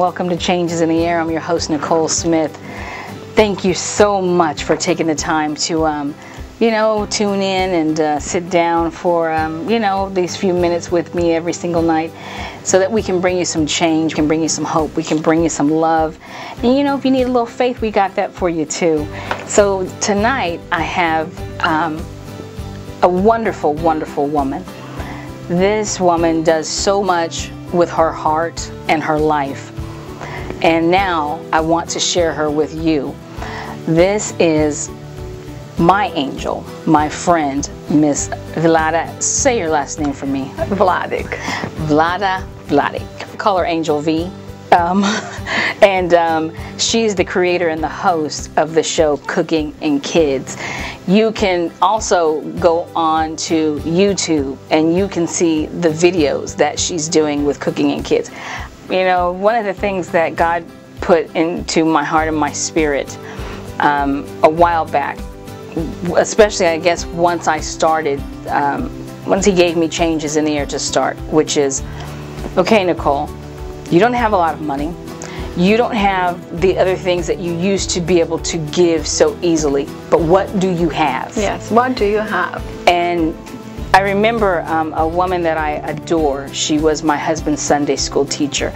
welcome to Changes in the Air. I'm your host, Nicole Smith. Thank you so much for taking the time to, tune in and sit down for, these few minutes with me every single night so that we can bring you some change, we can bring you some hope, we can bring you some love. And, if you need a little faith, we got that for you too. So tonight I have a wonderful, wonderful woman. This woman does so much with her heart and her life. And now I want to share her with you. This is my angel, my friend, Miss Vlada. Say your last name for me. Vladic. Vlada Vladic. Call her Angel V. She's the creator and the host of the show Cooking and Kids. You can also go on to YouTube and you can see the videos that she's doing with Cooking and Kids. One of the things that God put into my heart and my spirit a while back, especially I guess once I started, once he gave me Changes in the Air to start, which is, okay, Nicole, you don't have a lot of money. You don't have the other things that you used to be able to give so easily, but what do you have? Yes, what do you have? And I remember a woman that I adore. She was my husband's Sunday school teacher,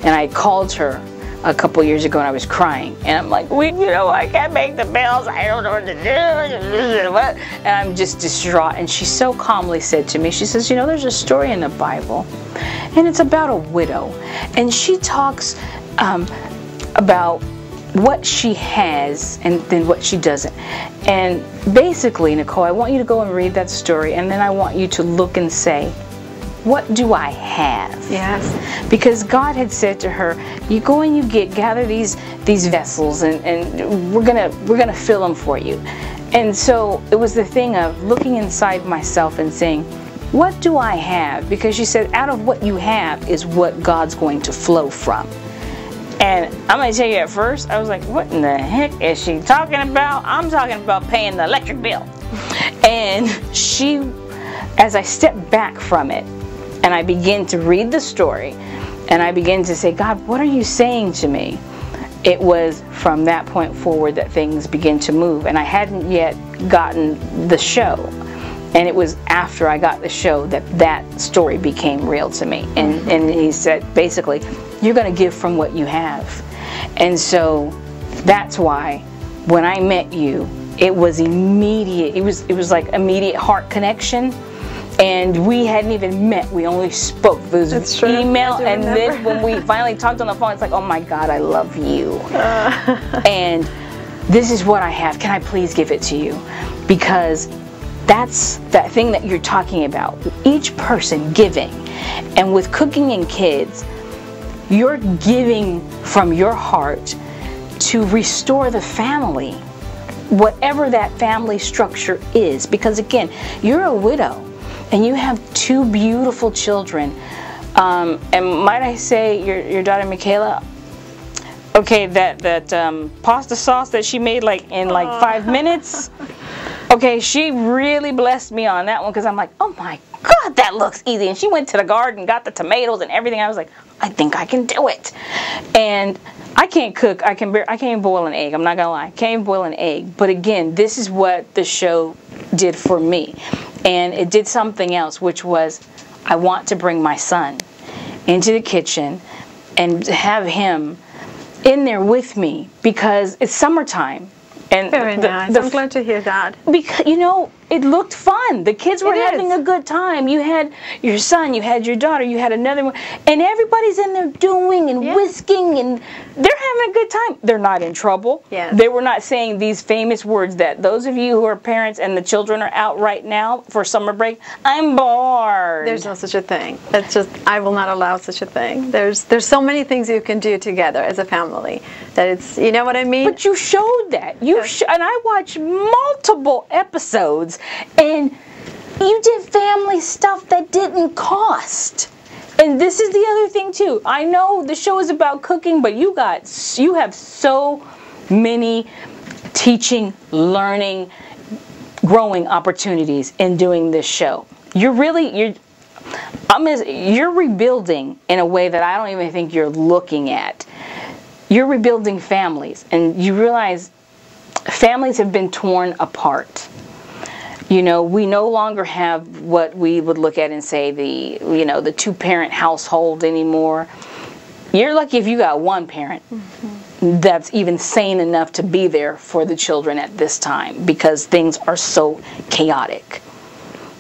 and I called her a couple years ago and I was crying, and I'm like, I can't make the bills, I don't know what to do, and I'm just distraught. And she so calmly said to me, she says, there's a story in the Bible, and it's about a widow, and she talks about what she has and then what she doesn't. And basically, Nicole, I want you to go and read that story, and then I want you to look and say, what do I have? Yes. Because God had said to her, you go and you gather these vessels, and we're gonna fill them for you. And so it was the thing of looking inside myself and saying, what do I have? Because she said, out of what you have is what God's going to flow from. And I'm going to tell you, at first, I was like, what in the heck is she talking about? I'm talking about paying the electric bill. And as I stepped back from it, and I began to read the story, and I began to say, God, what are you saying to me? It was from that point forward that things began to move. And I hadn't yet gotten the show. And it was after I got the show that story became real to me. And he said, basically, you're going to give from what you have. And so that's why when I met you, it was immediate. It was like immediate heart connection. And we hadn't even met. We only spoke. There was email. And then when we finally talked on the phone, it's like, oh my God, I love you. And this is what I have. Can I please give it to you? Because that's that thing that you're talking about. Each person giving. And with Cooking and Kids, you're giving from your heart to restore the family, whatever that family structure is. Because again, you're a widow and you have two beautiful children. And might I say, your daughter Michaela, okay, that pasta sauce that she made in 5 minutes, okay, she really blessed me on that one, because I'm like, oh my God, that looks easy. And she went to the garden, got the tomatoes and everything. I was like, I think I can do it. And I can't cook. I can't even boil an egg. I'm not gonna lie. I can't even boil an egg. But again, this is what the show did for me. And it did something else, which was, I want to bring my son into the kitchen and have him in there with me, because it's summertime. And very nice. I'm glad to hear that. Because, it looked fun. The kids were having a good time. You had your son, you had your daughter, you had another one, and everybody's in there doing and whisking, and they're having a good time. They're not in trouble. Yes. They were not saying these famous words that those of you who are parents and the children are out right now for summer break, I'm bored. There's no such a thing. That's just, I will not allow such a thing. There's so many things you can do together as a family that it's, you know what I mean? But you showed that. And I watched multiple episodes, and you did family stuff that didn't cost. And this is the other thing too. I know the show is about cooking, but you have so many teaching, learning, growing opportunities in doing this show. You're rebuilding in a way that I don't even think you're looking at. you're rebuilding families, and you realize families have been torn apart. You know, we no longer have what we would look at and say the two-parent household anymore. You're lucky if you got one parent that's even sane enough to be there for the children at this time, because things are so chaotic.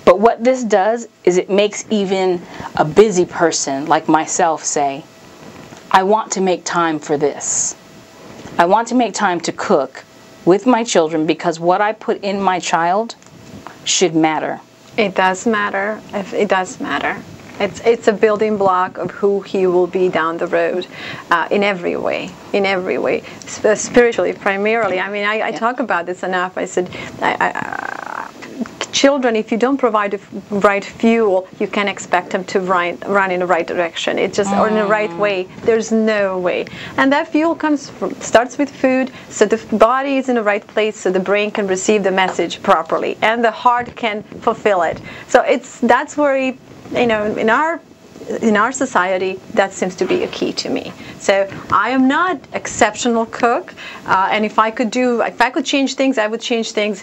But what this does is it makes even a busy person like myself say, I want to make time for this. I want to make time to cook with my children, because what I put in my child should matter. It does matter. It does matter. It's a building block of who he will be down the road, in every way. In every way, spiritually primarily. I mean, I talk about this enough. I said, children, if you don't provide the right fuel, you can't expect them to run in the right direction. It just, or in the right way. There's no way. And that fuel starts with food, so the body is in the right place, so the brain can receive the message properly, and the heart can fulfill it. So that's where, in our society, that seems to be a key to me. So I am not exceptional cook, and if I could change things, I would change things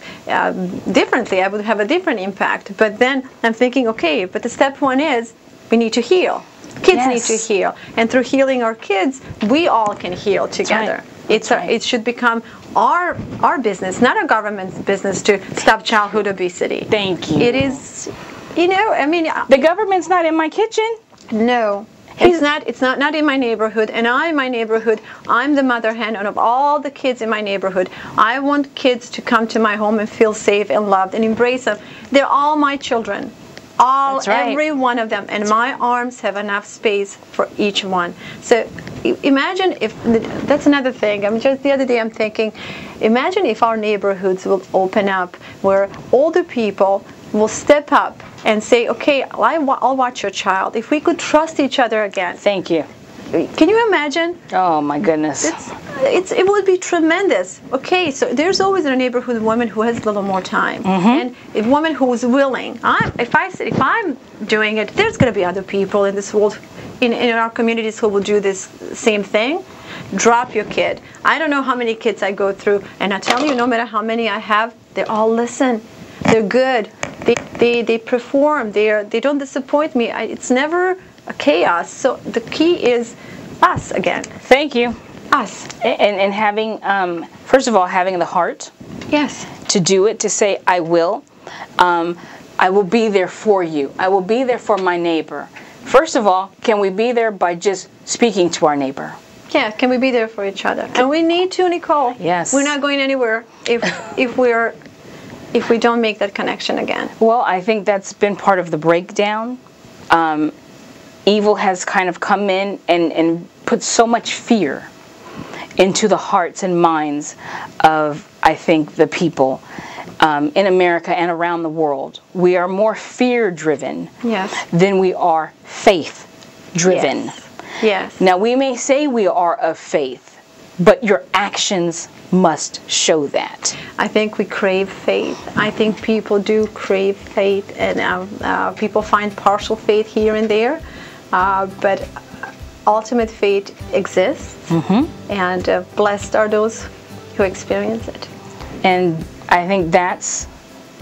differently. I would have a different impact. But then I'm thinking, okay, but the step one is we need to heal. Kids need to heal, and through healing our kids, we all can heal together. It should become our business, not a government's business, to stop childhood obesity. Thank you. It is. I mean, the government's not in my kitchen. No, it's not in my neighborhood. And in my neighborhood, I'm the mother hen of all the kids in my neighborhood. I want kids to come to my home and feel safe and loved and embrace them. They're all my children. Every one of them. And my arms have enough space for each one. So imagine if, that's another thing. Just the other day I'm thinking, imagine if our neighborhoods will open up, where older people will step up and say, okay, I'll watch your child. If we could trust each other again. Thank you. Can you imagine? Oh my goodness. It would be tremendous. Okay, so there's always in a neighborhood a woman who has a little more time, and a woman who is willing. If I'm doing it, there's going to be other people in this world, in our communities, who will do this same thing. Drop your kid. I don't know how many kids I go through, and I tell you, no matter how many I have, they all listen. They're good. They perform. They don't disappoint me. It's never a chaos. So the key is us again. Thank you. Us. And having, first of all, having the heart. Yes. To do it, to say, I will. I will be there for you. I will be there for my neighbor. First of all, can we be there by just speaking to our neighbor? Yeah, can we be there for each other? And we need to, Nicole. Yes. We're not going anywhere if we don't make that connection again. Well, I think that's been part of the breakdown. Evil has kind of come in and put so much fear into the hearts and minds of, I think, the people in America and around the world. We are more fear-driven than we are faith-driven. Yes. Now, we may say we are of faith, but your actions must show that. I think we crave faith. I think people do crave faith, and people find partial faith here and there, but ultimate faith exists, and blessed are those who experience it. And I think that's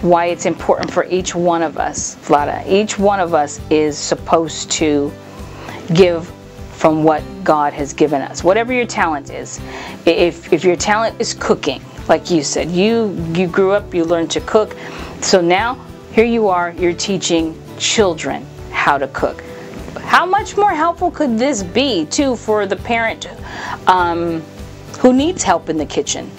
why it's important for each one of us, Vlada. Each one of us is supposed to give from what God has given us. Whatever your talent is. If your talent is cooking, like you said, you grew up, you learned to cook. So now, here you are, you're teaching children how to cook. How much more helpful could this be, too, for the parent who needs help in the kitchen?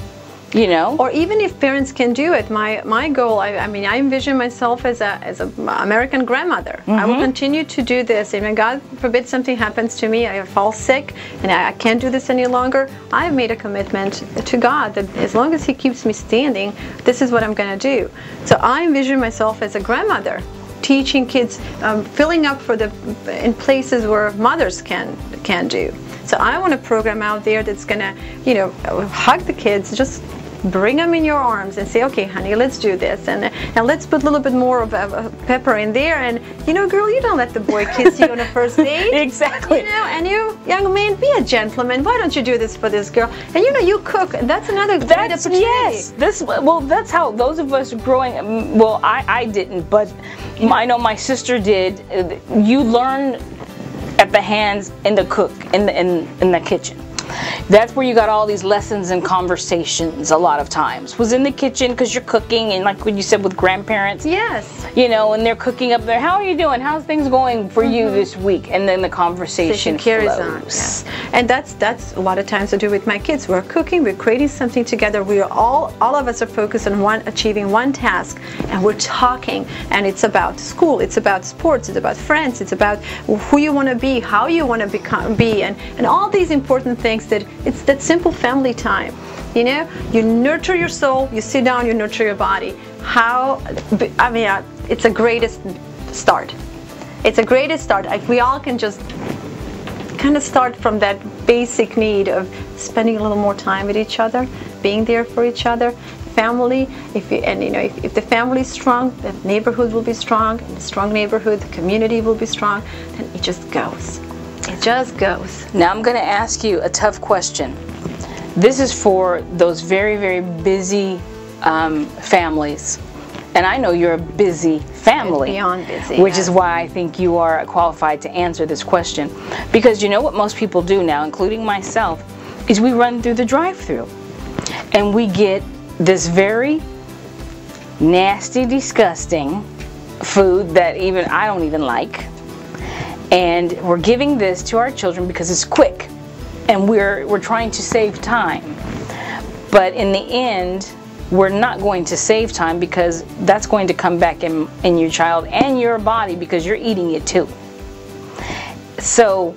You know, or even if parents can do it. My goal, I mean, I envision myself as a American grandmother. I will continue to do this. And when God forbid something happens to me, I fall sick, and I can't do this any longer, I've made a commitment to God that as long as He keeps me standing, this is what I'm going to do. So I envision myself as a grandmother, teaching kids, filling up in places where mothers can do. So I want a program out there that's going to, hug the kids, just bring them in your arms and say, okay, honey, let's do this, and let's put a little bit more of pepper in there, and girl, you don't let the boy kiss you on the first date. Exactly. And you, young man, be a gentleman. Why don't you do this for this girl? And you cook, and that's another great opportunity. Yes, that's how those of us growing. Well, I didn't, but I know my sister did. You learn at the hands in the cook in the kitchen. That's where you got all these lessons and conversations. A lot of times was in the kitchen, because you're cooking, and like what you said with grandparents. Yes. And they're cooking up there. How are you doing? How's things going for you this week? And then the conversation carries flows. on. Yes. And that's a lot of times I do with my kids. We're cooking, we're creating something together. We are all of us are focused on achieving one task, and we're talking. And it's about school, it's about sports, it's about friends, it's about who you want to be, how you want to be, and all these important things. That it's that simple family time. You nurture your soul, you sit down, you nurture your body. It's a greatest start. It's a greatest start. If we all can just kind of start from that basic need of spending a little more time with each other, being there for each other, family. If the family is strong, the neighborhood will be strong. In a strong neighborhood, the community will be strong. Then it just goes. It just goes. Now I'm going to ask you a tough question. This is for those very, very busy families. And I know you're a busy family. Beyond busy. Which is why I think you are qualified to answer this question. Because you know what most people do now, including myself, is we run through the drive-thru. And we get this very nasty, disgusting food that even I don't even like. And we're giving this to our children because it's quick, and we're trying to save time. But in the end, we're not going to save time, because that's going to come back in your child and your body, because you're eating it too. So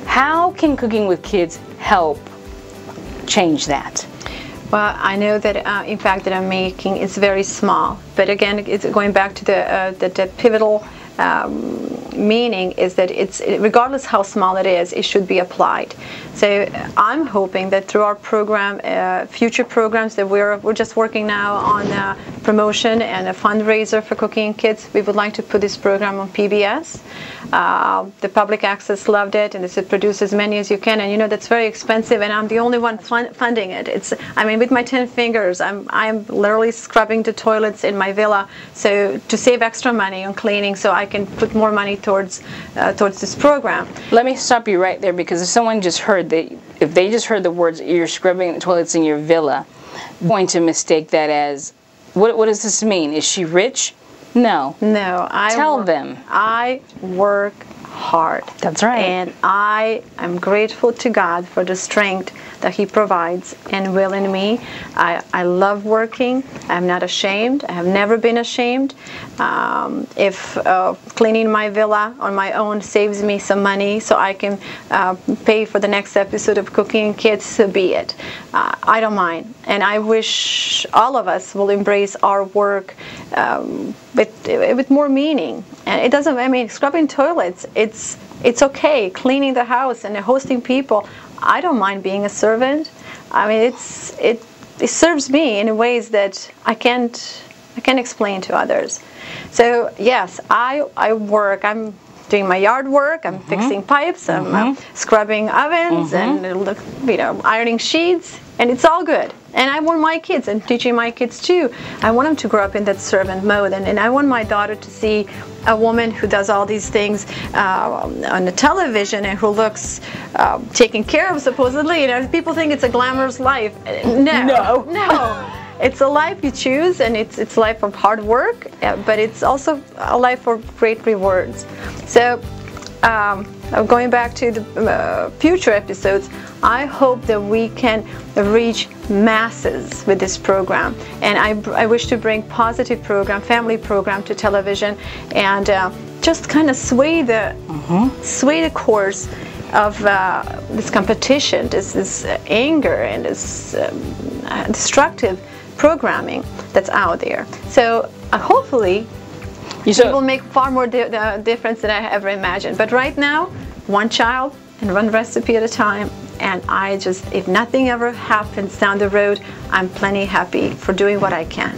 how can cooking with kids help change that? Well, I know that impact that I'm making is very small, but again, it's going back to the pivotal meaning is that regardless how small it is, it should be applied. So I'm hoping that through our program, future programs that we're just working now on promotion and a fundraiser for Cooking and Kids, we would like to put this program on PBS. The public access loved it, and they said produce as many as you can, and that's very expensive, and I'm the only one funding it. With my 10 fingers, I'm literally scrubbing the toilets in my villa, so to save extra money on cleaning, so I can put more money towards this program. Let me stop you right there, because if someone just heard if they just heard the words you're scrubbing the toilets in your villa, they're going to mistake that as what does this mean? Is she rich? No. Tell them. I work hard. That's right. And I am grateful to God for the strength that He provides and will in me. I love working. I'm not ashamed. I have never been ashamed. If cleaning my villa on my own saves me some money so I can pay for the next episode of Cooking and Kids, so be it. I don't mind. And I wish all of us will embrace our work with more meaning. And it doesn't, scrubbing toilets, it's okay. Cleaning the house and hosting people, I don't mind being a servant. It serves me in ways that I can't explain to others. So yes, I work. I'm doing my yard work. I'm fixing pipes. I'm scrubbing ovens and ironing sheets, and it's all good. And I want my kids, and teaching my kids too, I want them to grow up in that servant mode, and I want my daughter to see a woman who does all these things on the television and who looks taken care of, supposedly. People think it's a glamorous life. No. It's a life you choose, and it's a life of hard work, but it's also a life of great rewards. So going back to the future episodes, I hope that we can reach masses with this program, and I wish to bring positive program, family program to television, and just kind of sway the course of this competition, this anger and this destructive programming that's out there. So hopefully it will make far more difference than I ever imagined. But right now, one child, and one recipe at a time. And I just, if nothing ever happens down the road, I'm plenty happy for doing what I can.